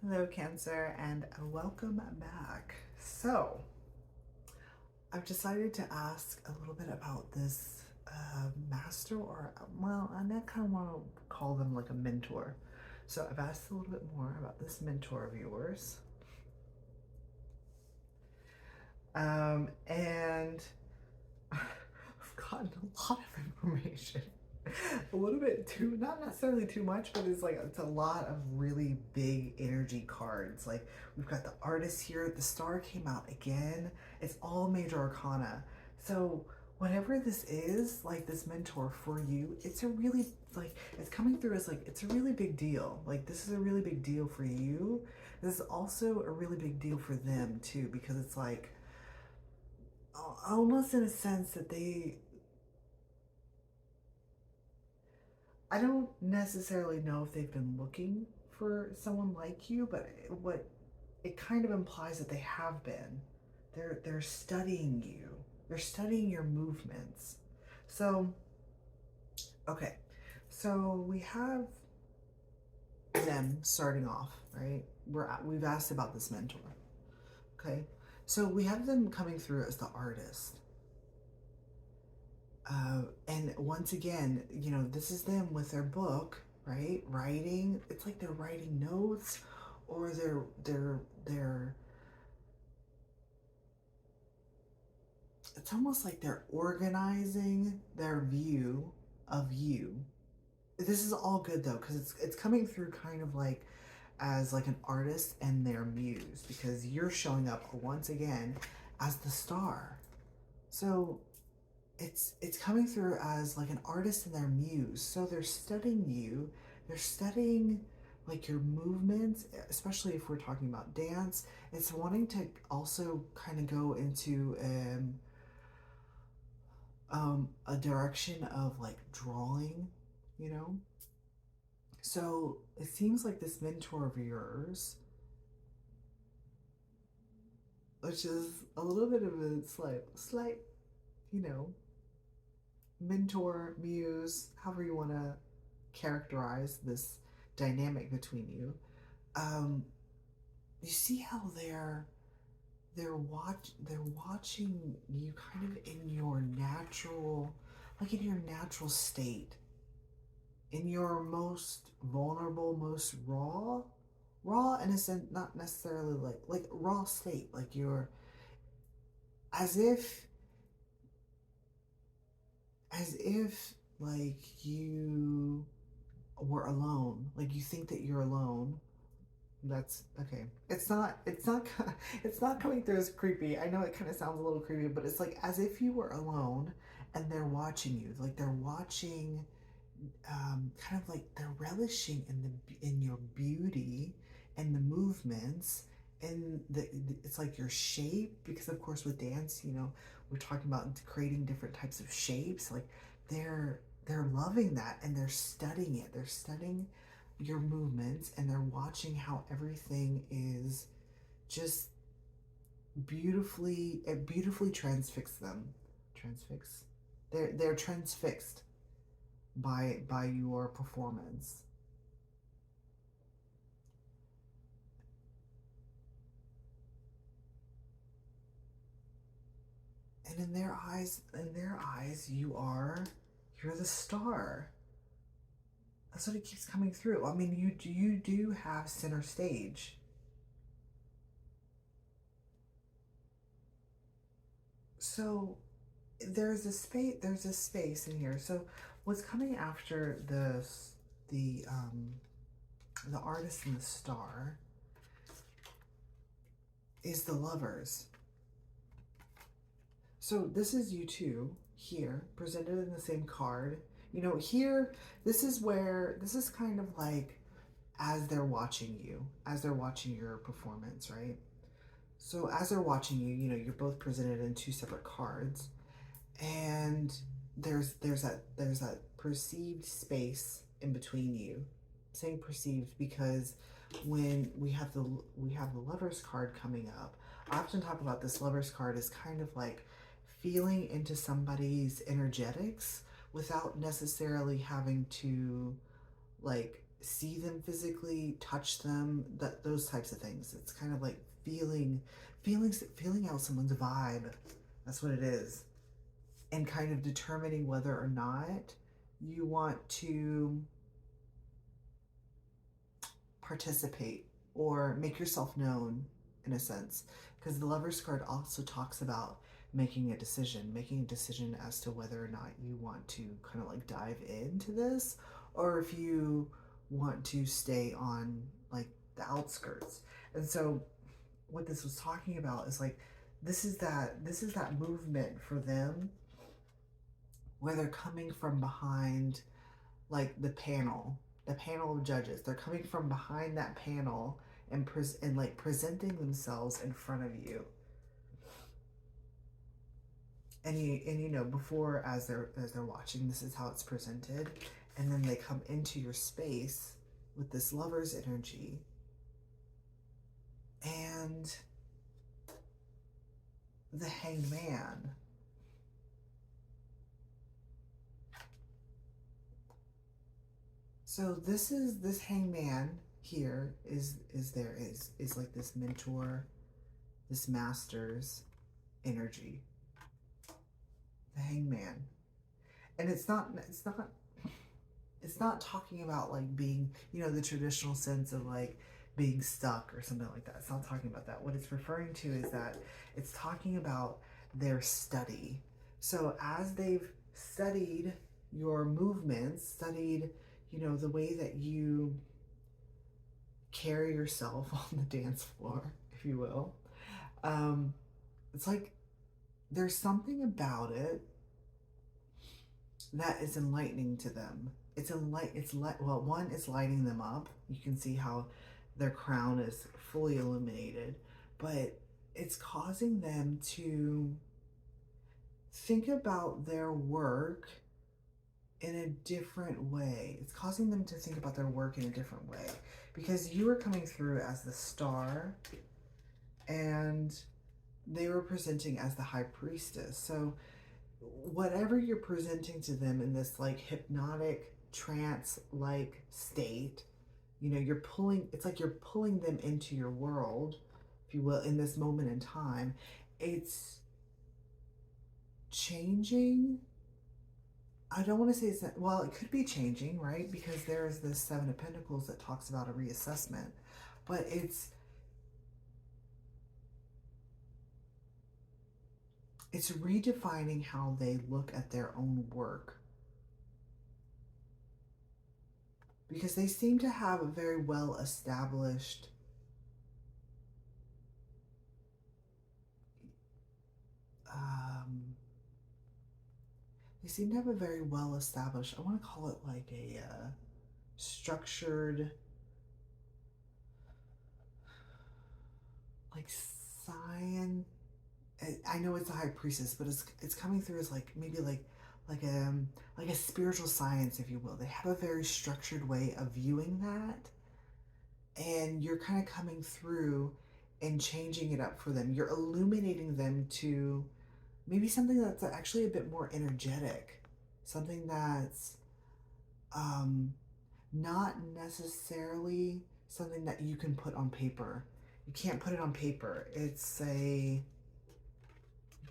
Hello, Cancer, and welcome back. So, I've decided to ask a little bit about this master, or, well, I kind of want to call them like a mentor. So, I've asked a little bit more about this mentor of yours. And I've gotten a lot of information. A little bit too, not necessarily too much, but it's a lot of really big energy cards. Like we've got the artist here, the star came out again. It's all major arcana. So whatever this is, like this mentor for you, it's a really it's coming through as like it's a really big deal. Like this is a really big deal for you. This is also a really big deal for them too, because it's like almost in a sense that I don't necessarily know if they've been looking for someone like you, but what it kind of implies that they have been. They're studying you. They're studying your movements. So, okay. So we have them starting off, right? We've asked about this mentor. Okay. So we have them coming through as the artist. And once again, this is them with their book, right? Writing. It's like they're writing notes, or they're. It's almost like they're organizing their view of you. This is all good though, because it's coming through kind of like as like an artist and their muse, because you're showing up once again as the star. So it's coming through as like an artist and their muse. So they're studying you. They're studying like your movements, especially if we're talking about dance. It's wanting to also kind of go into a direction of like drawing, you know. So it seems like this mentor of yours, which is a little bit of a slight, you know, mentor, muse, however you want to characterize this dynamic between you. Um, you see how they're watching you kind of in your natural, like in your natural state, in your most vulnerable, most raw in a sense, not necessarily like raw state, like you're as if as if like you were alone, like you think that you're alone. That's okay. It's not coming through as creepy. I know it kind of sounds a little creepy, but it's like as if you were alone and they're watching you, like they're watching, kind of like they're relishing in your beauty and the movements and it's like your shape, because of course with dance, we're talking about creating different types of shapes. Like they're loving that, and they're studying it. They're studying your movements, and they're watching how everything is just beautifully transfix them. Transfix. They're transfixed by your performance. And in their eyes, you're the star. That's what it keeps coming through. I mean, you do have center stage. So there's a space in here. So what's coming after the artist and the star is the lovers. So this is you two here, presented in the same card. Here, this is kind of like as they're watching you, as they're watching your performance, right? So as they're watching you, you're both presented in two separate cards, and there's that perceived space in between you. I'm saying perceived because when we have the lovers card coming up, I often talk about this lovers card as kind of like feeling into somebody's energetics without necessarily having to like see them physically, touch them, those types of things. It's kind of like feeling out someone's vibe. That's what it is. And kind of determining whether or not you want to participate or make yourself known, in a sense, because the Lover's card also talks about making a decision as to whether or not you want to kind of like dive into this, or if you want to stay on like the outskirts. And so what this was talking about is like, this is that movement for them where they're coming from behind, like the panel of judges. They're coming from behind that panel and like presenting themselves in front of you. And you know, before, as they're watching, this is how it's presented, and then they come into your space with this Lover's energy, and the Hangman. So this Hangman here is like this mentor, this master's energy. The Hangman. And it's not talking about like being, you know, the traditional sense of like being stuck or something like that. It's not talking about that. What it's referring to is that it's talking about their study. So as they've studied your movements, studied, you know, the way that you carry yourself on the dance floor, if you will, it's like there's something about it that is enlightening to them. Well, one, it's lighting them up. You can see how their crown is fully illuminated, but it's causing them to think about their work in a different way. It's causing them to think about their work in a different way, because you were coming through as the star and they were presenting as the high priestess. So whatever you're presenting to them in this like hypnotic trance like state, you know, it's like you're pulling them into your world, if you will, in this moment in time. It's changing. I don't want to say it's not, well, it could be changing, right? Because there's this Seven of Pentacles that talks about a reassessment, but it's redefining how they look at their own work, because they seem to have a very well established I want to call it like a structured, like science. I know it's a high priestess, but it's coming through as like maybe like a spiritual science, if you will. They have a very structured way of viewing that, and you're kind of coming through and changing it up for them. You're illuminating them to maybe something that's actually a bit more energetic, something that's not necessarily something that you can put on paper. You can't put it on paper.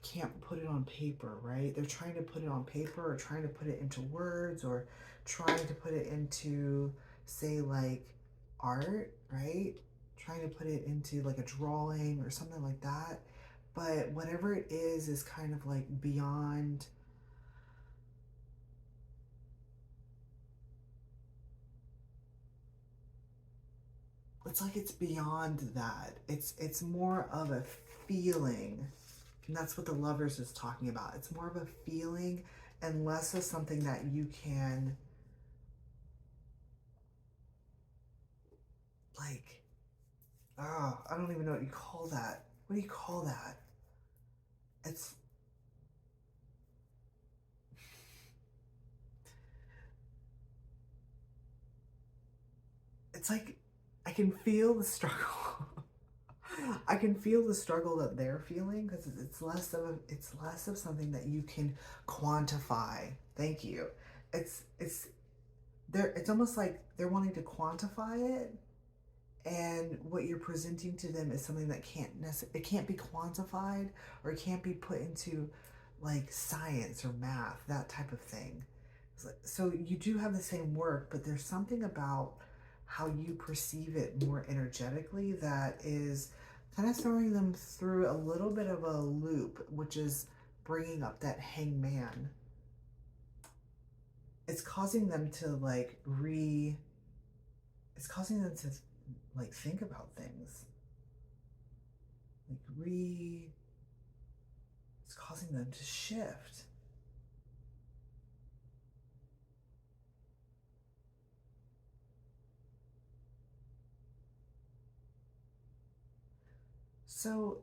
Can't put it on paper, right? They're trying to put it on paper, or trying to put it into words, or trying to put it into, say, like art, right? Trying to put it into like a drawing or something like that. But whatever it is kind of like beyond. It's like it's beyond that. It's more of a feeling. And that's what the Lovers is talking about. It's more of a feeling and less of something that you can, like, oh, I don't even know what you call that. What do you call that? It's like I can feel the struggle. I can feel the struggle that they're feeling, because it's less of something that you can quantify. Thank you. It's it's almost like they're wanting to quantify it, and what you're presenting to them is something that it can't be quantified, or it can't be put into like science or math, that type of thing. So you do have the same work, but there's something about how you perceive it more energetically that is kind of throwing them through a little bit of a loop, which is bringing up that hangman. It's causing them to it's causing them to like think about things. Like it's causing them to shift. So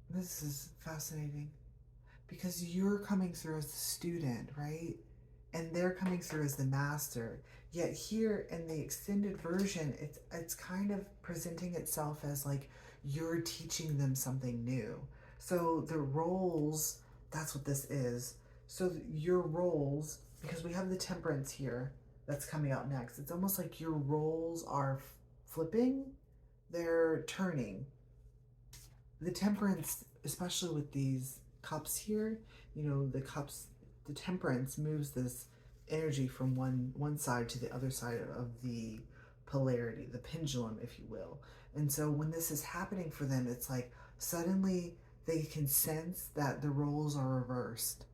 this is fascinating because you're coming through as the student, right? And they're coming through as the master. Yet here in the extended version, it's kind of presenting itself as like you're teaching them something new. So the roles, that's what this is. So your roles, because we have the temperance here that's coming out next. It's almost like your roles are flipping, they're turning. The temperance, especially with these cups here, the cups, the temperance moves this energy from one side to the other side of the polarity, the pendulum, if you will. And so when this is happening for them, it's like suddenly they can sense that the roles are reversed.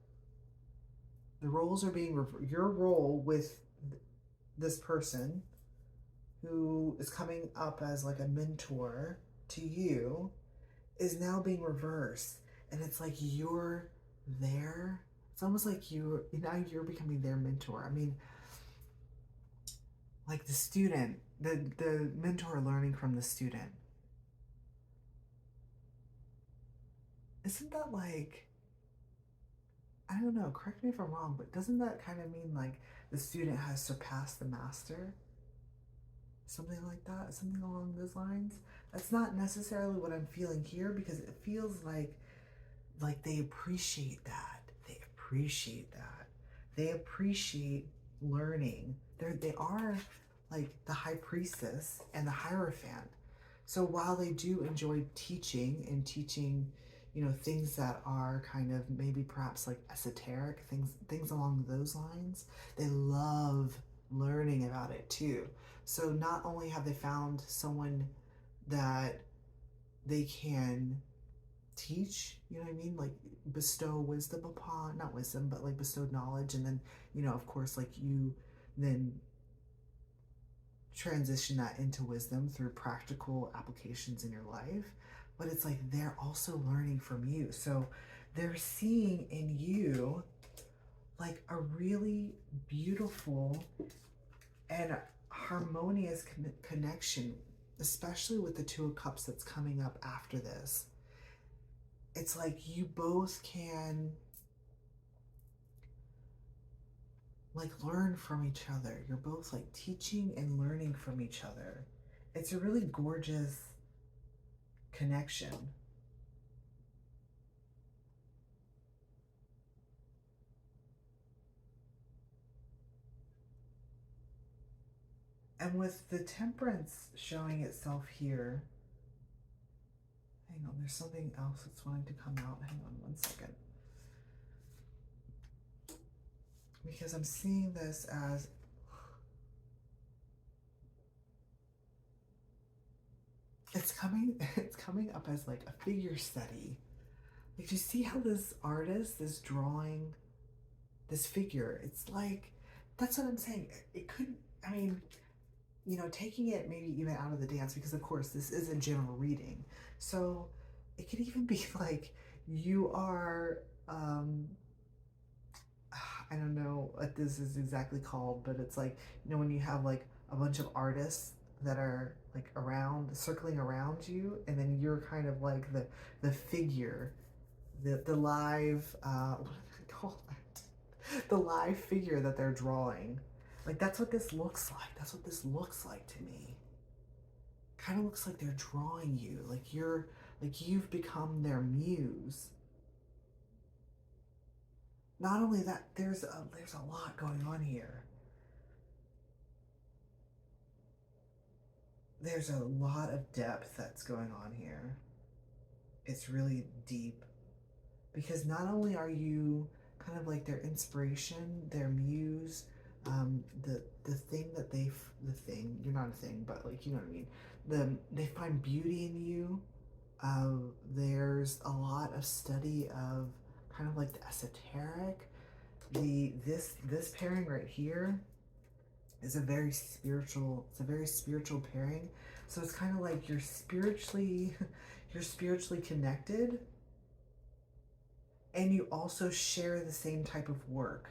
The roles are being reversed. Your role with this person who is coming up as like a mentor to you is now being reversed, and it's like you're there. It's almost like you're becoming their mentor. I mean, like the student, the mentor learning from the student. Isn't that like, I don't know, correct me if I'm wrong, but doesn't that kind of mean like the student has surpassed the master? Something like that, something along those lines. That's not necessarily what I'm feeling here, because it feels like they appreciate that. They appreciate that. They appreciate learning. They are like the high priestess and the hierophant. So while they do enjoy teaching, things that are kind of maybe perhaps like esoteric things along those lines, they love learning about it too. So not only have they found someone that they can teach, you know what I mean, like bestow wisdom upon, not wisdom, but like bestowed knowledge, and then of course, like you then transition that into wisdom through practical applications in your life. But it's like they're also learning from you, so they're seeing in you like a really beautiful and harmonious connection, especially with the Two of Cups that's coming up after this. It's like you both can like learn from each other. You're both like teaching and learning from each other. It's a really gorgeous connection. And with the temperance showing itself here, hang on, there's something else that's wanting to come out. Hang on one second. Because I'm seeing this as it's coming up as like a figure study. Like, you see how this artist is drawing this figure? It's like, that's what I'm saying. It could, I mean, taking it maybe even out of the dance, because of course this is a general reading. So it could even be like you are, I don't know what this is exactly called, but it's like, when you have like a bunch of artists that are like circling around you, and then you're kind of like the figure, the live, what do they call that? The live figure that they're drawing. Like, that's what this looks like. That's what this looks like to me. Kind of looks like they're drawing you. Like you've become their muse. not only that, there's a lot going on here. There's a lot of depth that's going on here. It's really deep because not only are you kind of like their inspiration, their muse, the thing that the thing, you're not a thing, but like you know what I mean. They find beauty in you. There's a lot of study of kind of like the esoteric. This pairing right here is a very spiritual. It's a very spiritual pairing. So it's kind of like you're spiritually connected, and you also share the same type of work.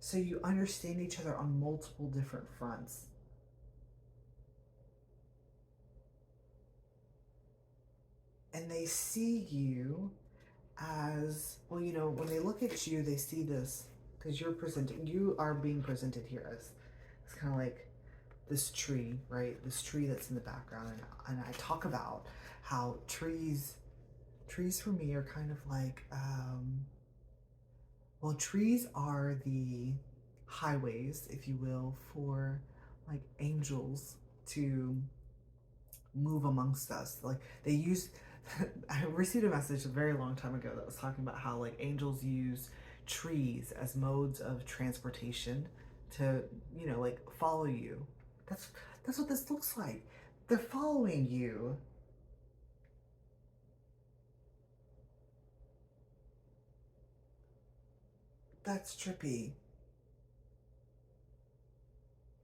So you understand each other on multiple different fronts. And they see you as well, you know, when they look at you, they see this because you are being presented here as it's kind of like this tree, right? This tree that's in the background. And I talk about how trees for me are kind of like, well, trees are the highways, if you will, for like angels to move amongst us. Like they use, I received a message a very long time ago that was talking about how like angels use trees as modes of transportation to, you know, like follow you. That's that's what this looks like. They're following you. That's trippy.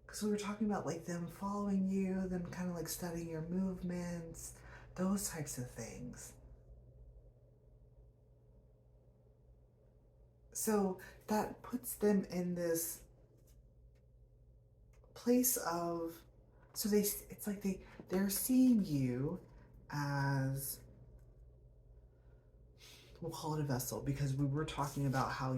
Because we were talking about like them following you, them kind of like studying your movements, those types of things. So that puts them in this place of, so it's like they're seeing you as, we'll call it a vessel, because we were talking about how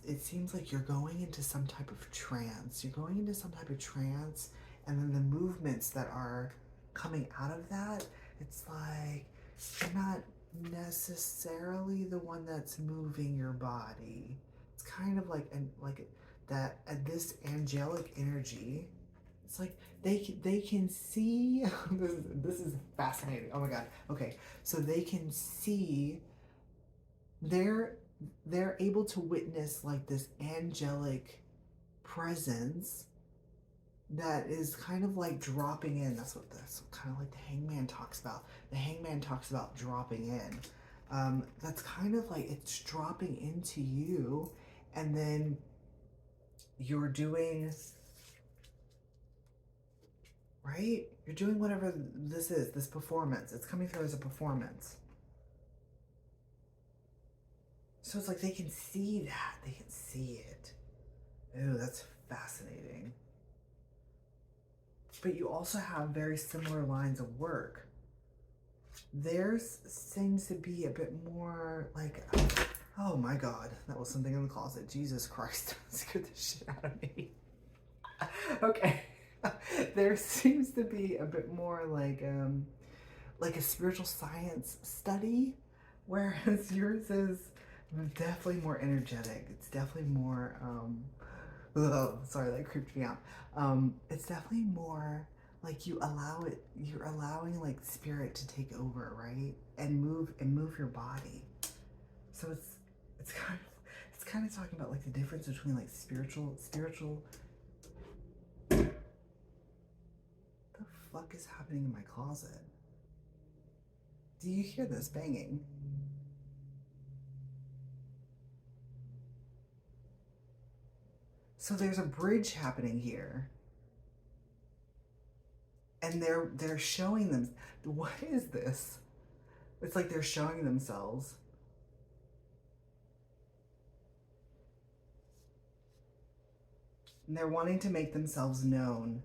it seems like you're going into some type of trance. You're going into some type of trance, and then the movements that are coming out of that, it's like you're not necessarily the one that's moving your body. It's kind of like that this angelic energy. It's like they can see. This is fascinating. Oh my god. Okay, so they can see, they're they're able to witness like this angelic presence that is kind of like dropping in. That's what kind of like the hangman talks about. The hangman talks about dropping in. That's kind of like it's dropping into you, and then you're doing, right, you're doing whatever this is, this performance. It's coming through as a performance. So it's like they can see that. They can see it. Ooh, that's fascinating. But you also have very similar lines of work. Theirs seems to be a bit more like, oh my god, that was something in the closet. Jesus Christ, scared the shit out of me. Okay. There seems to be a bit more like a spiritual science study, whereas yours is definitely more energetic. It's definitely more oh, sorry, that creeped me out. It's definitely more like you're allowing like spirit to take over, right? And move your body. So it's kind of talking about like the difference between like spiritual. The fuck is happening in my closet? Do you hear this banging? So there's a bridge happening here. And they're showing them, what is this? It's like they're showing themselves. And they're wanting to make themselves known.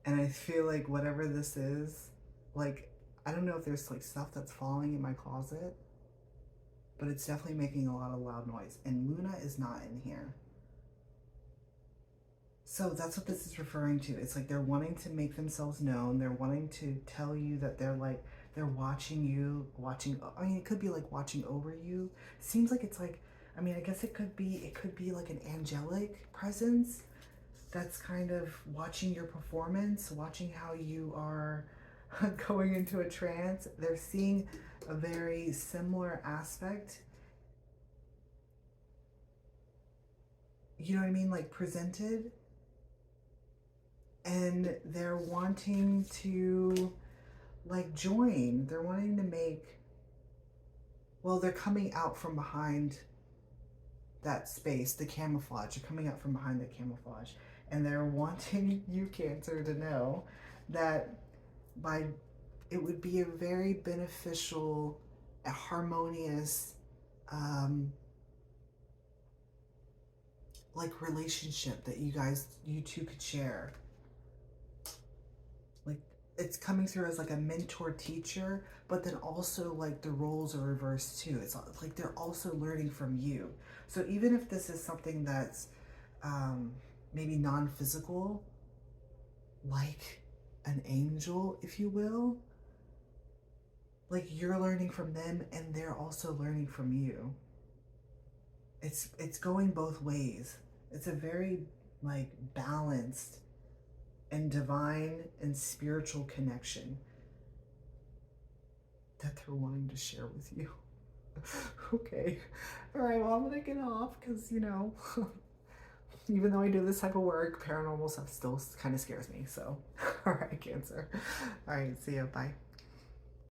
And I feel like whatever this is, like, I don't know if there's like stuff that's falling in my closet, but it's definitely making a lot of loud noise. And Luna is not in here. So that's what this is referring to. It's like they're wanting to make themselves known. They're wanting to tell you that they're watching you, I mean, it could be like watching over you. Seems like it's like I mean, I guess it could be like an angelic presence that's kind of watching your performance, watching how you are going into a trance. They're seeing a very similar aspect. You know what I mean? Like presented. And they're wanting to like join. They're wanting to make, well, they're coming out from behind that space, the camouflage. They're coming out from behind the camouflage. And they're wanting you, Cancer, to know that by it would be a very beneficial, a harmonious, like relationship that you two could share. Like it's coming through as like a mentor teacher, but then also like the roles are reversed too. It's like they're also learning from you. So even if this is something that's maybe non-physical, like an angel, if you will, like you're learning from them and they're also learning from you. It's going both ways. It's a very like balanced and divine and spiritual connection that they're wanting to share with you. Okay. All right, well, I'm gonna get off because, you know, even though I do this type of work, paranormal stuff still kind of scares me. So, all right, Cancer. All right, see ya. Bye.